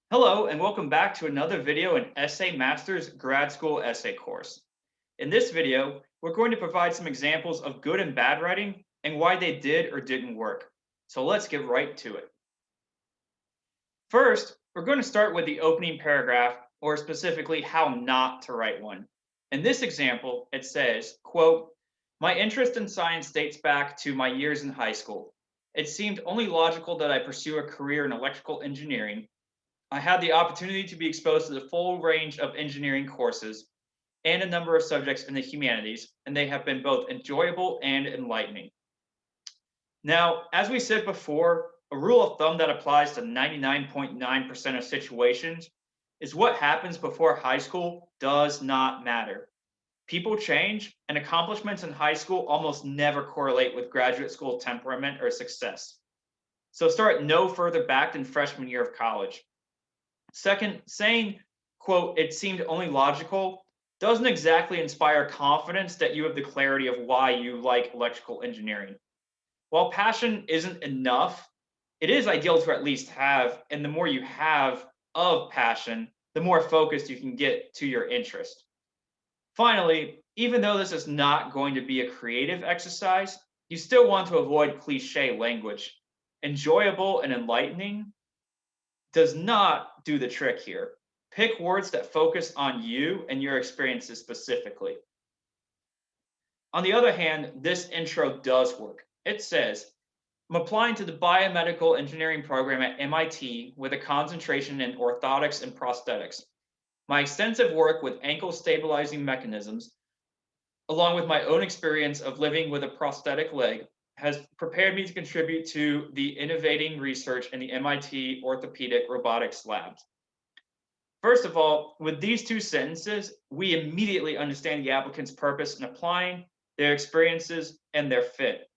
Hello, and welcome back to another video in Essay Masters Grad School Essay course. In this video, we're going to provide some examples of good and bad writing and why they did or didn't work. So let's get right to it. First, we're going to start with the opening paragraph, or specifically how not to write one. In this example, it says, quote, "My interest in science dates back to my years in high school. It seemed only logical that I pursue a career in electrical engineering. I had the opportunity to be exposed to the full range of engineering courses and a number of subjects in the humanities, and they have been both enjoyable and enlightening." Now, as we said before, a rule of thumb that applies to 99.9% of situations is what happens before high school does not matter. People change, and accomplishments in high school almost never correlate with graduate school temperament or success. So start no further back than freshman year of college. Second, saying, quote, "it seemed only logical," doesn't exactly inspire confidence that you have the clarity of why you like electrical engineering. While passion isn't enough, it is ideal to at least have, and the more you have of passion, the more focused you can get to your interest. Finally, even though this is not going to be a creative exercise, you still want to avoid cliche language. Enjoyable and enlightening does not do the trick here. Pick words that focus on you and your experiences specifically. On the other hand, this intro does work. It says, "I'm applying to the biomedical engineering program at MIT with a concentration in orthotics and prosthetics. My extensive work with ankle stabilizing mechanisms, along with my own experience of living with a prosthetic leg, has prepared me to contribute to the innovating research in the MIT orthopedic robotics labs." First of all, with these two sentences, we immediately understand the applicant's purpose in applying, their experiences, and their fit.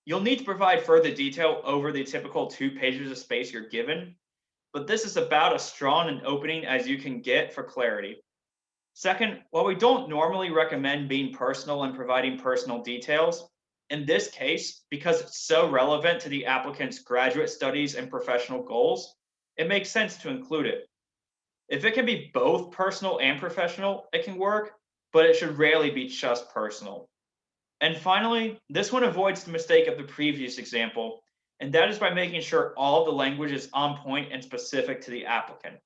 You'll need to provide further detail over the typical 2 pages of space you're given, but this is about as strong an opening as you can get for clarity. Second, while we don't normally recommend being personal and providing personal details, in this case, because it's so relevant to the applicant's graduate studies and professional goals, it makes sense to include it. If it can be both personal and professional, it can work, but it should rarely be just personal. And finally, this one avoids the mistake of the previous example, and that is by making sure all the language is on point and specific to the applicant.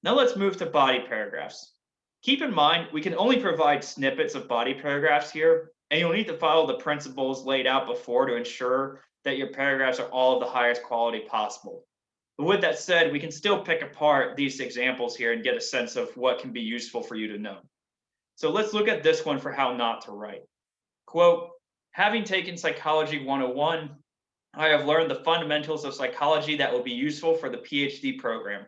Now let's move to body paragraphs. Keep in mind, we can only provide snippets of body paragraphs here, and you'll need to follow the principles laid out before to ensure that your paragraphs are all of the highest quality possible. But with that said, we can still pick apart these examples here and get a sense of what can be useful for you to know. So let's look at this one for how not to write. Quote, "Having taken Psychology 101, I have learned the fundamentals of psychology that will be useful for the PhD program.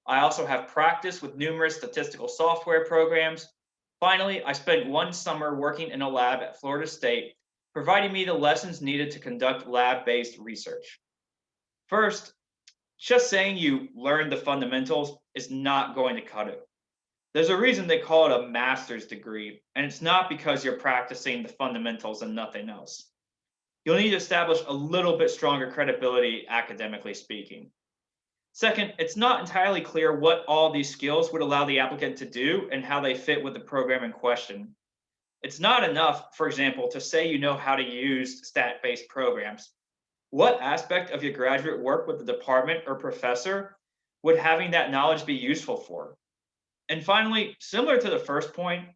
I also have practice with numerous statistical software programs. Finally, I spent one summer working in a lab at Florida State, providing me the lessons needed to conduct lab-based research." First, just saying you learned the fundamentals is not going to cut it. There's a reason they call it a master's degree, and it's not because you're practicing the fundamentals and nothing else. You'll need to establish a little bit stronger credibility academically speaking. Second, it's not entirely clear what all these skills would allow the applicant to do and how they fit with the program in question. It's not enough, for example, to say you know how to use stat-based programs. What aspect of your graduate work with the department or professor would having that knowledge be useful for? And finally, similar to the first point,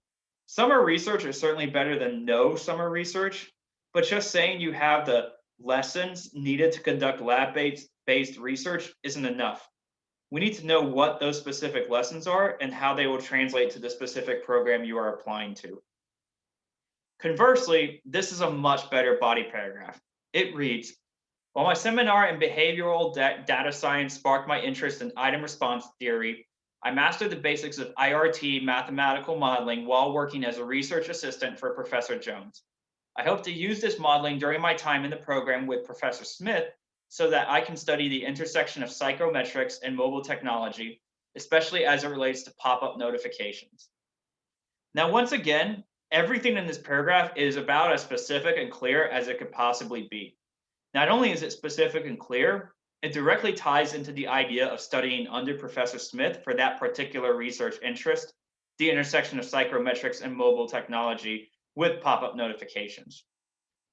summer research is certainly better than no summer research, but just saying you have the lessons needed to conduct lab-based research isn't enough. We need to know what those specific lessons are and how they will translate to the specific program you are applying to. Conversely, this is a much better body paragraph. It reads, "While my seminar in behavioral data science sparked my interest in item response theory, I mastered the basics of IRT mathematical modeling while working as a research assistant for Professor Jones. I hope to use this modeling during my time in the program with Professor Smith so that I can study the intersection of psychometrics and mobile technology, especially as it relates to pop-up notifications." Now, once again, everything in this paragraph is about as specific and clear as it could possibly be. Not only is it specific and clear, It directly ties into the idea of studying under Professor Smith for that particular research interest, the intersection of psychrometrics and mobile technology with pop-up notifications.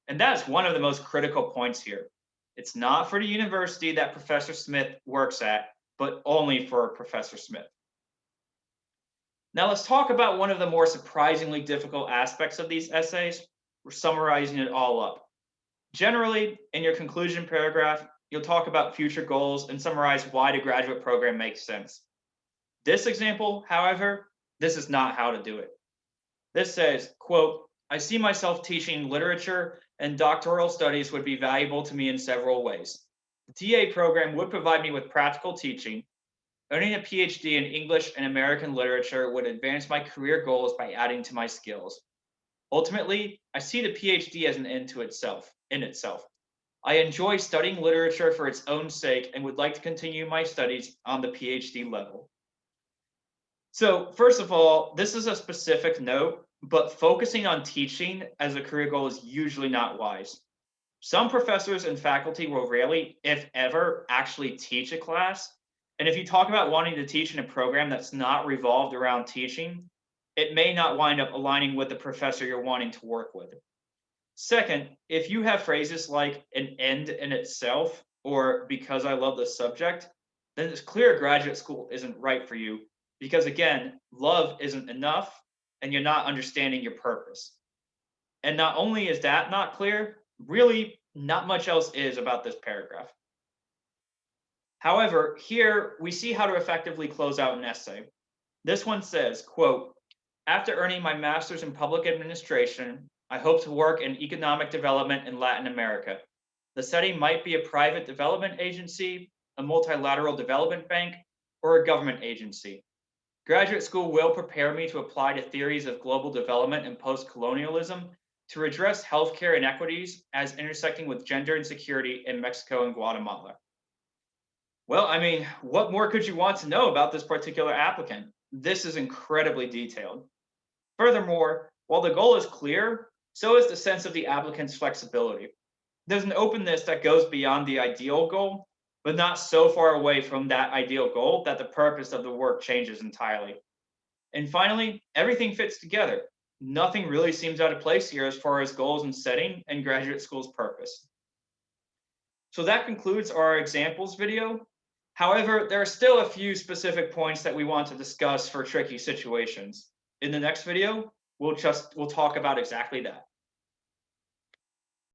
And that's one of the most critical points here. It's not for the university that Professor Smith works at, but only for Professor Smith. Now let's talk about one of the more surprisingly difficult aspects of these essays. We're summarizing it all up. Generally, in your conclusion paragraph, you'll talk about future goals and summarize why the graduate program makes sense. This example, however, this is not how to do it. This says, quote, I see myself teaching literature and doctoral studies would be valuable to me in several ways. The TA program would provide me with practical teaching. Earning a PhD in English and American literature would advance my career goals by adding to my skills. Ultimately, I see the PhD as an end to itself, in itself. I enjoy studying literature for its own sake and would like to continue my studies on the PhD level. So, first of all, this is a specific note, but focusing on teaching as a career goal is usually not wise. Some professors and faculty will rarely, if ever, actually teach a class. And if you talk about wanting to teach in a program that's not revolved around teaching, it may not wind up aligning with the professor you're wanting to work with. Second, if you have phrases like an end in itself or because I love the subject, then it's clear graduate school isn't right for you because, again, love isn't enough and you're not understanding your purpose. And not only is that not clear, really not much else is about this paragraph. However, here we see how to effectively close out an essay. This one says, quote, after earning my master's in public administration, I hope to work in economic development in Latin America. The setting might be a private development agency, a multilateral development bank, or a government agency. Graduate school will prepare me to apply to theories of global development and post-colonialism to redress healthcare inequities as intersecting with gender insecurity in Mexico and Guatemala. Well, I mean, what more could you want to know about this particular applicant? This is incredibly detailed. Furthermore, while the goal is clear, so is the sense of the applicant's flexibility. There's an openness that goes beyond the ideal goal, but not so far away from that ideal goal that the purpose of the work changes entirely. And finally, everything fits together. Nothing really seems out of place here as far as goals and setting and graduate school's purpose. So that concludes our examples video. However, there are still a few specific points that we want to discuss for tricky situations. In the next video, we'll talk about exactly that.